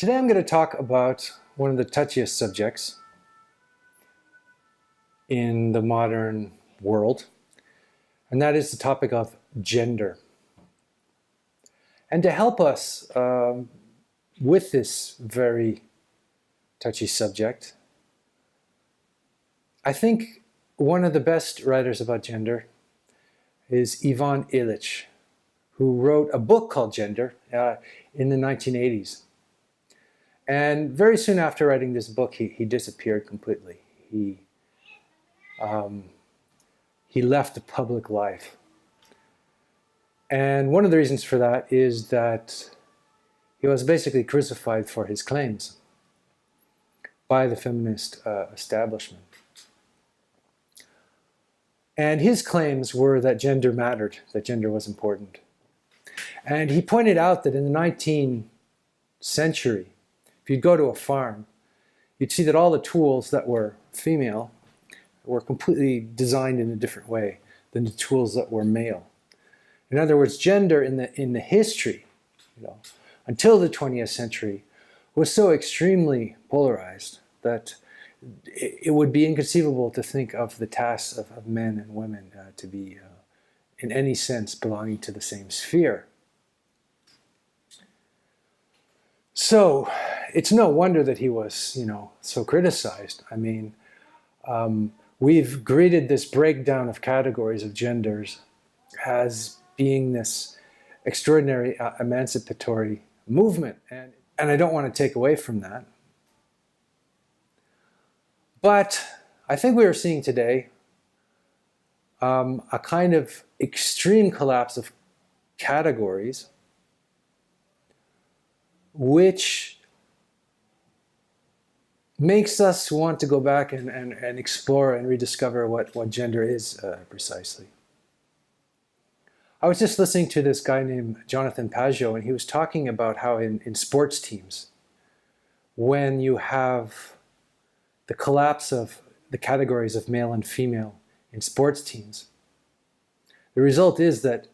Today I'm going to talk about one of the touchiest subjects in the modern world, and that is the topic of gender. And to help us with this very touchy subject, I think one of the best writers about gender is Ivan Illich, who wrote a book called Gender in the 1980s. And very soon after writing this book, he disappeared completely. He left the public life. And one of the reasons for that is that he was basically crucified for his claims by the feminist establishment. And his claims were that gender mattered, that gender was important. And he pointed out that in the 19th century, if you'd go to a farm, you'd see that all the tools that were female were completely designed in a different way than the tools that were male. In other words, gender in the history, until the 20th century, was so extremely polarized that it would be inconceivable to think of the tasks of men and women to be, in any sense, belonging to the same sphere. So it's no wonder that he was, so criticized. I mean, we've greeted this breakdown of categories of genders as being this extraordinary emancipatory movement, and I don't want to take away from that. But I think we are seeing today a kind of extreme collapse of categories which makes us want to go back and explore and rediscover what gender is precisely. I was just listening to this guy named Jonathan Pageau, and he was talking about how in sports teams, when you have the collapse of the categories of male and female in sports teams, the result is that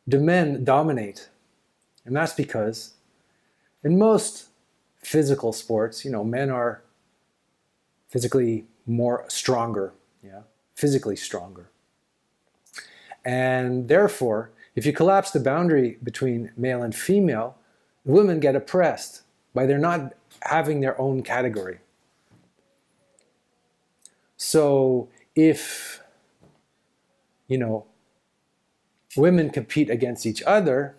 the men dominate. And that's because in most physical sports, men are physically stronger, physically stronger. And therefore, if you collapse the boundary between male and female, women get oppressed by their not having their own category. So if, women compete against each other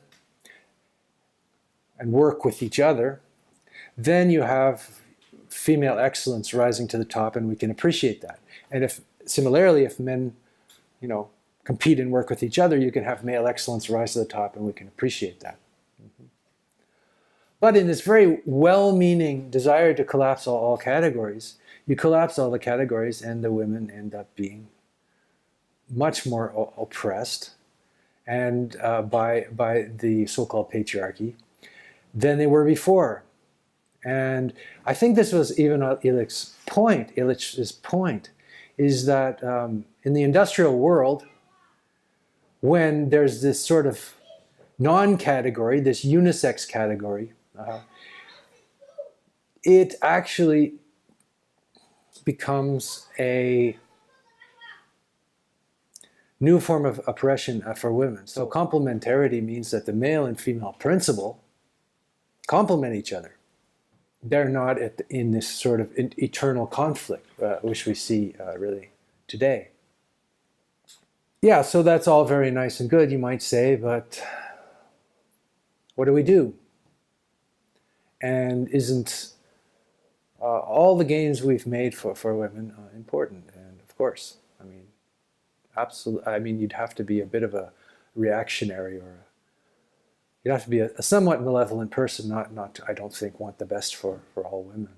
and work with each other, then you have female excellence rising to the top, and we can appreciate that. And if men, compete and work with each other, you can have male excellence rise to the top, and we can appreciate that. But in this very well-meaning desire to collapse all categories, you collapse all the categories, and the women end up being much more oppressed and by the so-called patriarchy than they were before. And I think this was even Illich's point. Illich's point is that in the industrial world, when there's this sort of non-category, this unisex category, it actually becomes a new form of oppression for women. So complementarity means that the male and female principle complement each other. They're not in this sort of eternal conflict, which we see really today. Yeah, so that's all very nice and good, you might say, but what do we do? And isn't all the gains we've made for women important? And of course, absolutely. You'd have to be a bit of a reactionary, or you'd have to be a somewhat malevolent person, not to, I don't think, want the best for all women.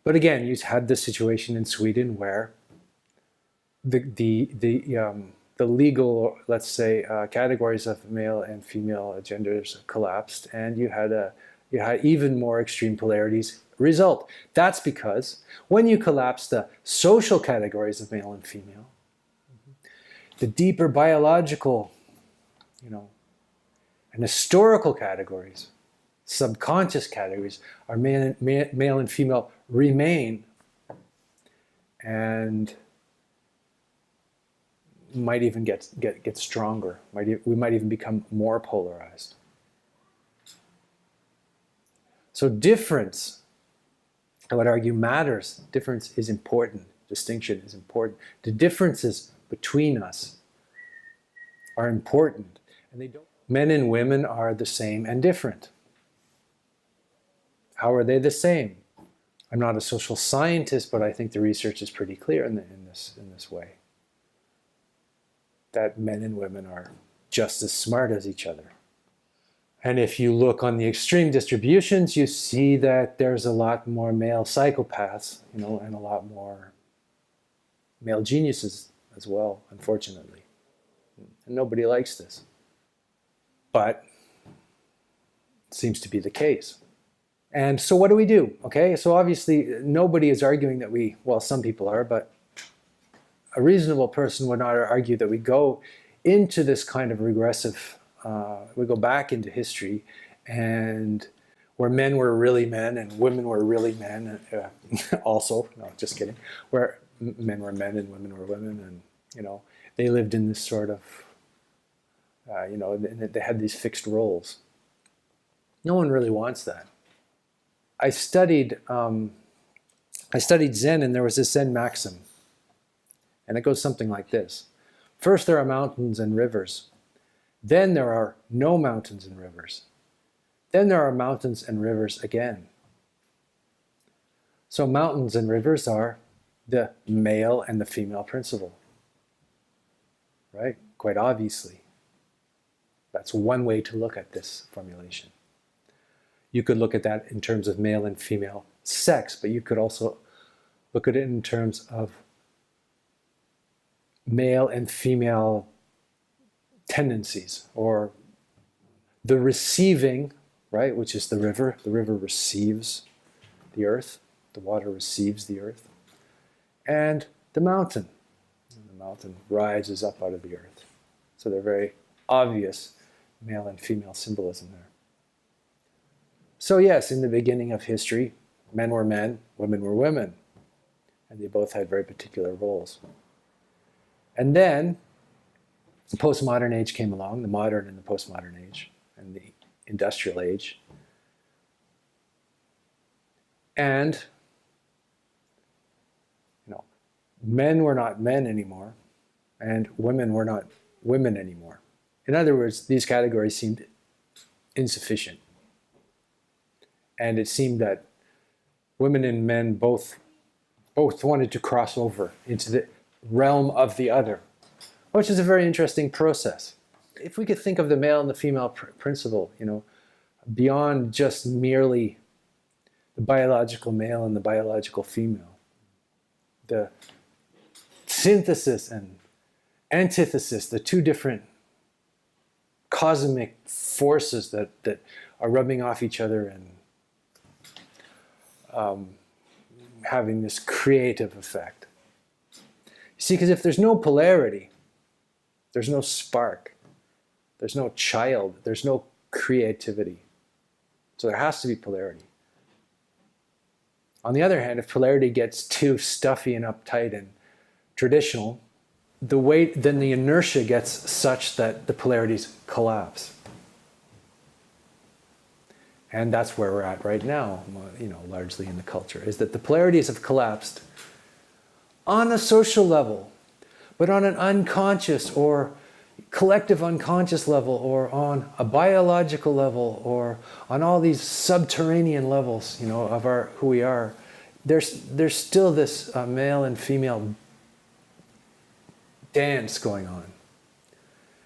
But again, you had this situation in Sweden where the legal, let's say, categories of male and female genders collapsed, and you had even more extreme polarities result. That's because when you collapse the social categories of male and female, the deeper biological, and historical categories subconscious categories, our male and female remain and might even get stronger. We might even become more polarized. So difference, I would argue, matters. Difference is important. Distinction is important. The differences between us are important. And they don't. Men and women are the same and different. How are they the same? I'm not a social scientist, but I think the research is pretty clear in this way. That men and women are just as smart as each other. And if you look on the extreme distributions, you see that there's a lot more male psychopaths, and a lot more male geniuses as well, unfortunately. And nobody likes this. But it seems to be the case. And so what do we do? Okay, so obviously nobody is arguing that some people are, but a reasonable person would not argue that we go into this kind of regressive, we go back into history, and where men were really men and women were really men, also, no, just kidding, where men were men and women were women, and, they lived in this sort of, they had these fixed roles. No one really wants that. I studied Zen, and there was this Zen maxim, and it goes something like this. First there are mountains and rivers. Then there are no mountains and rivers. Then there are mountains and rivers again. So mountains and rivers are the male and the female principle, right? Quite obviously. That's one way to look at this formulation. You could look at that in terms of male and female sex, but you could also look at it in terms of male and female tendencies, or the receiving, right, which is the river. The river receives the earth. The water receives the earth. And the mountain. And the mountain rises up out of the earth. So they're very obvious male and female symbolism there. So yes, in the beginning of history, men were men, women were women. And they both had very particular roles. And then the postmodern age came along, the modern and the postmodern age, and the industrial age. And, men were not men anymore, and women were not women anymore. In other words, these categories seemed insufficient. And it seemed that women and men both wanted to cross over into the realm of the other, which is a very interesting process. If we could think of the male and the female principle, beyond just merely the biological male and the biological female, the synthesis and antithesis, the two different cosmic forces that are rubbing off each other and having this creative effect. You see, because if there's no polarity, there's no spark, there's no child, there's no creativity. So there has to be polarity. On the other hand, if polarity gets too stuffy and uptight and traditional, then the inertia gets such that the polarities collapse. And that's where we're at right now, largely in the culture, is that the polarities have collapsed on a social level, but on an unconscious or collective unconscious level, or on a biological level, or on all these subterranean levels, of who we are. There's still this male and female dance going on,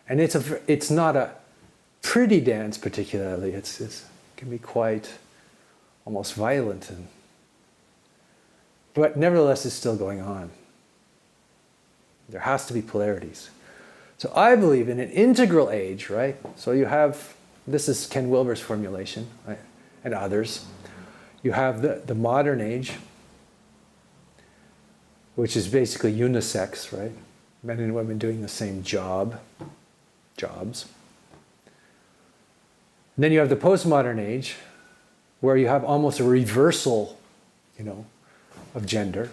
and it's not a pretty dance particularly. It can be quite almost violent, but nevertheless it's still going on. There has to be polarities. So I believe in an integral age, right? So you have, this is Ken Wilber's formulation, right? And others. You have the modern age, which is basically unisex, right? Men and women doing the same jobs. And then you have the postmodern age, where you have almost a reversal, of gender,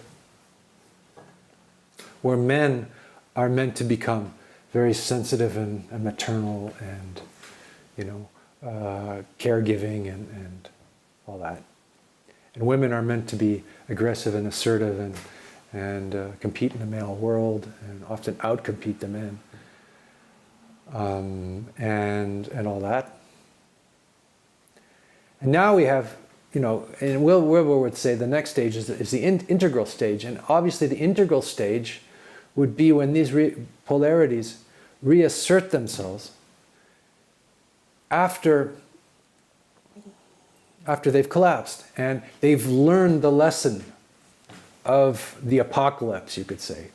where men are meant to become very sensitive and maternal and, caregiving and all that. And women are meant to be aggressive and assertive and compete in the male world and often outcompete the men, and all that. And now we have, and Wilbur would say the next stage is the integral stage. And obviously the integral stage would be when these polarities reassert themselves after they've collapsed and they've learned the lesson of the apocalypse, you could say.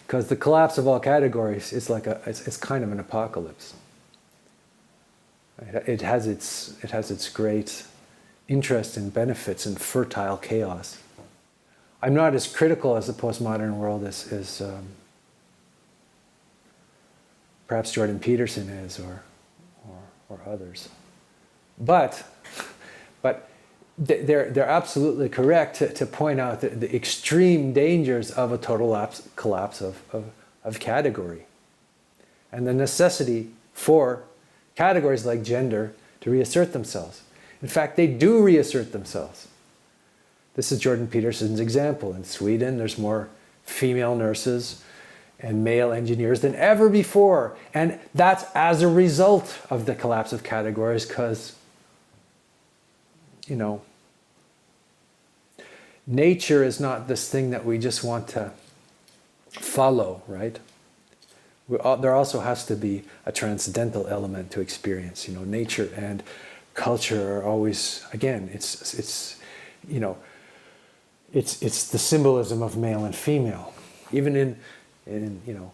Because the collapse of all categories is it's kind of an apocalypse. It has its great interest and benefits in fertile chaos. I'm not as critical as the postmodern world as perhaps Jordan Peterson is, or others. But they're absolutely correct to point out the extreme dangers of a total collapse of category, and the necessity for categories like gender to reassert themselves. In fact, they do reassert themselves. This is Jordan Peterson's example. In Sweden, there's more female nurses and male engineers than ever before. And that's as a result of the collapse of categories, because, nature is not this thing that we just want to follow, right? There also has to be a transcendental element to experience. Nature and culture are always, again, it's the symbolism of male and female. Even in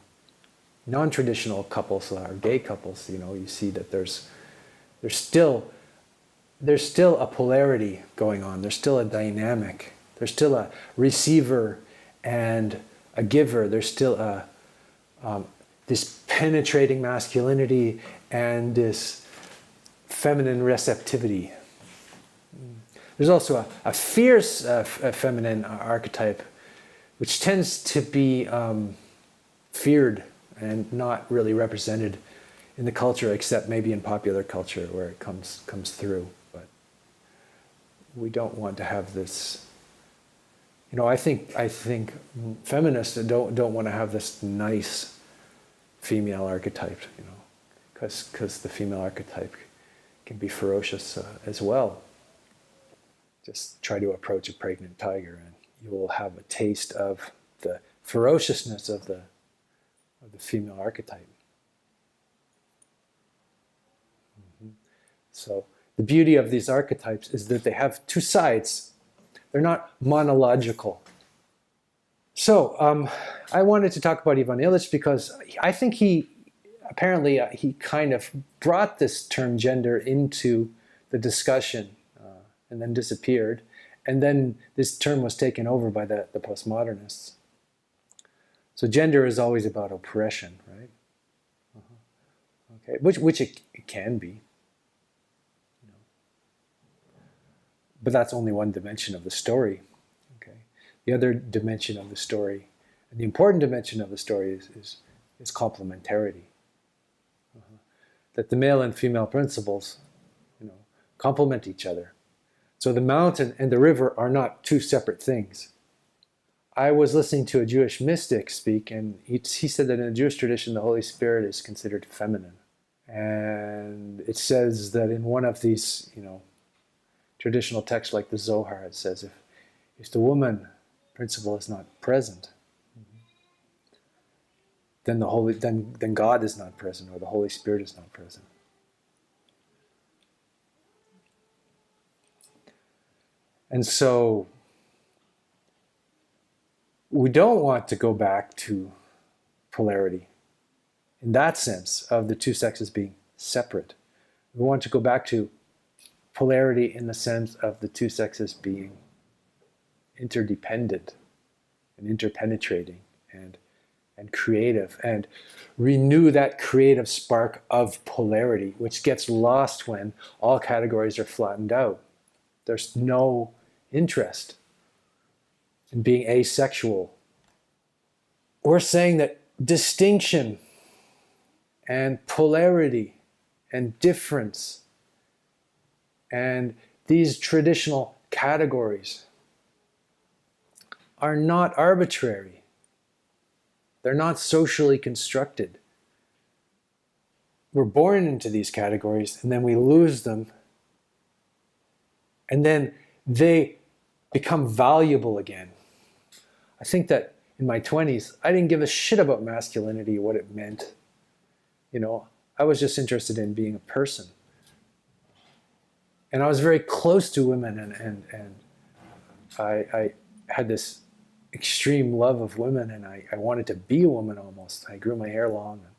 non-traditional couples or gay couples, you see that there's still a polarity going on. There's still a dynamic. There's still a receiver and a giver. There's still this penetrating masculinity and this feminine receptivity. There's also a fierce feminine archetype, which tends to be feared and not really represented in the culture, except maybe in popular culture where it comes through. But we don't want to have this. I think feminists don't want to have this nice female archetype, because the female archetype can be ferocious as well. Just try to approach a pregnant tiger, and you will have a taste of the ferociousness of the female archetype. Mm-hmm. So the beauty of these archetypes is that they have two sides. They're not monological. So I wanted to talk about Ivan Illich because I think he kind of brought this term gender into the discussion and then disappeared. And then this term was taken over by the postmodernists. So gender is always about oppression, right? Okay, which it can be. But that's only one dimension of the story. Okay, the other dimension of the story, and the important dimension of the story, is complementarity. That the male and female principles, complement each other. So the mountain and the river are not two separate things. I was listening to a Jewish mystic speak, and he said that in the Jewish tradition, the Holy Spirit is considered feminine. And it says that in one of these, traditional texts like the Zohar, it says if the woman principle is not present, then then God is not present, or the Holy Spirit is not present. And so we don't want to go back to polarity in that sense of the two sexes being separate. We want to go back to polarity in the sense of the two sexes being interdependent and interpenetrating and creative, and renew that creative spark of polarity, which gets lost when all categories are flattened out. There's no interest in being asexual. We're saying that distinction and polarity and difference and these traditional categories are not arbitrary. They're not socially constructed. We're born into these categories and then we lose them. And then they become valuable again. I think that in my 20s, I didn't give a shit about masculinity, what it meant. You know, I was just interested in being a person. And I was very close to women, and I had this extreme love of women, and I wanted to be a woman almost. I grew my hair long, and,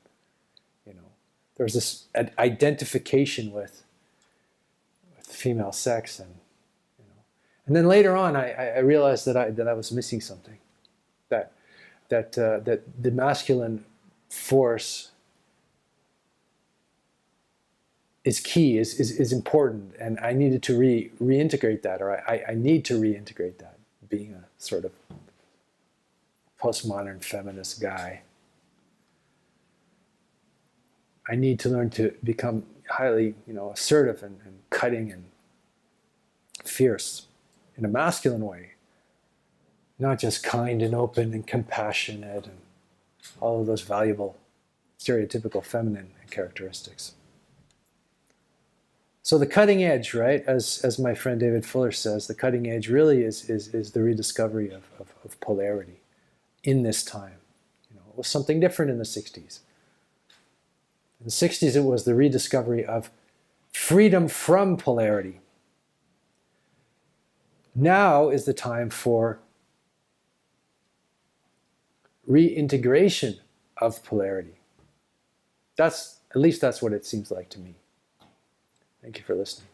you know, there was this identification with female sex, and you know, and then later on, I realized that I was missing something, that the masculine force is key, is important, and I needed to reintegrate that, or I need to reintegrate that, being a sort of postmodern feminist guy. I need to learn to become highly, you know, assertive and cutting and fierce in a masculine way, not just kind and open and compassionate and all of those valuable stereotypical feminine characteristics. So the cutting edge, right, as my friend David Fuller says, the cutting edge really is the rediscovery of polarity in this time. You know, it was something different in the 60s. In the 60s, it was the rediscovery of freedom from polarity. Now is the time for reintegration of polarity. At least that's what it seems like to me. Thank you for listening.